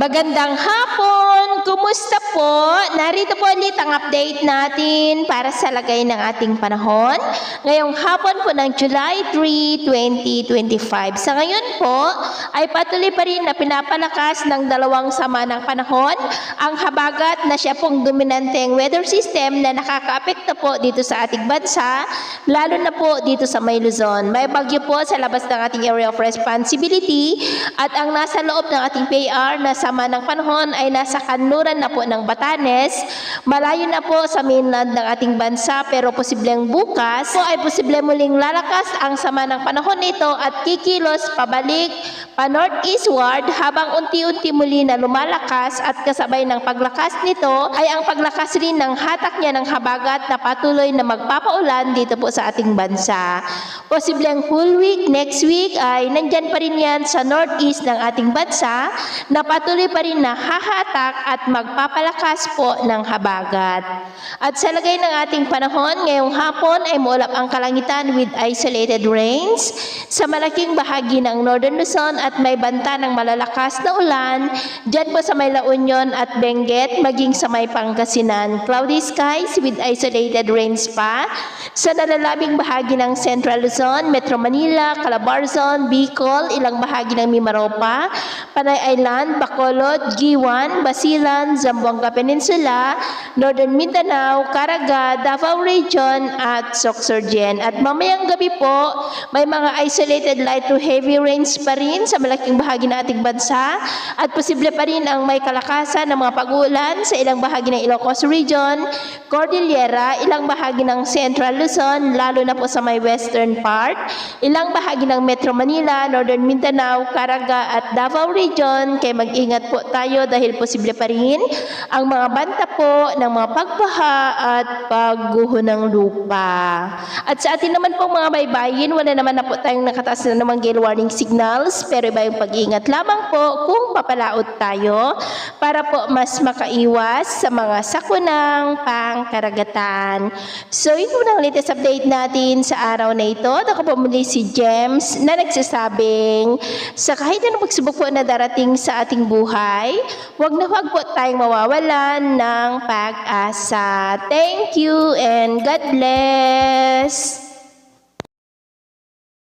Magandang hapon! Kumusta po? Narito po ulit ang update natin para sa lagay ng ating panahon. Ngayong hapon po ng July 3, 2025. Sa ngayon po ay patuloy pa rin na pinapalakas ng dalawang sama ng panahon ang habagat na siya pong dominanteng weather system na nakakaapekto po dito sa ating bansa, lalo na po dito sa May Luzon. May bagyo po sa labas ng ating area of responsibility at ang nasa loob ng ating PAR na sama ng panahon ay nasa kanluran na po ng Batanes. Malayo na po sa mainland ng ating bansa pero posibleng bukas po ay posible muling lalakas ang sama ng panahon nito at kikilos pabalik pa northeastward habang unti-unti muli na lumalakas at kasabay ng paglakas nito ay ang paglakas rin ng hatak niya ng habagat na patuloy na magpapaulan dito po sa ating bansa. Posibleng whole week, next week ay nandyan pa rin yan sa northeast ng ating bansa na patuloy pa rin na hahatak at magpapalakas po ng habagat. At sa lagay ng ating panahon, ngayong hapon ay muulap ang kalangitan with isolated rains sa malaking bahagi ng Northern Luzon at may banta ng malalakas na ulan dyan po sa may La Union at Benguet maging sa may Pangasinan. Cloudy skies with isolated rains pa sa nalalabing bahagi ng Central Luzon, Metro Manila, Calabarzon, Bicol, ilang bahagi ng Mimaropa, Panay Island, Bacolod, Giwan, Basilan, Zamboanga Peninsula, Northern Mindanao, Caraga, Davao Region at Sorsogon. At mamayang gabi po, may mga isolated light to heavy rains pa rin sa malaking bahagi ng ating bansa at posible pa rin ang may kalakasan ng mga pag-uulan sa ilang bahagi ng Ilocos Region, Cordillera, ilang bahagi ng Central Luzon, lalo na po sa may western part, ilang bahagi ng Metro Manila, Northern Mindanao, Caraga at Davao Region. Kaya mag-ingat po tayo dahil posible pa rin ang mga banta po ng mga pagbaha at pagguho ng lupa. At sa atin naman po mga baybayin, wala naman na po tayong nakataas na namang gale warning signals, pero iba yung pag-iingat lamang po kung papalaot tayo para po mas makaiwas sa mga sakunang pangkaragatan. So yun po ang latest update natin sa araw na ito. Ako po muli si James na nagsasabing sa kahit anong pagsubok po na darating sa ating buhay, huwag po tayong mawawalan ng pag-asa. Thank you and God bless!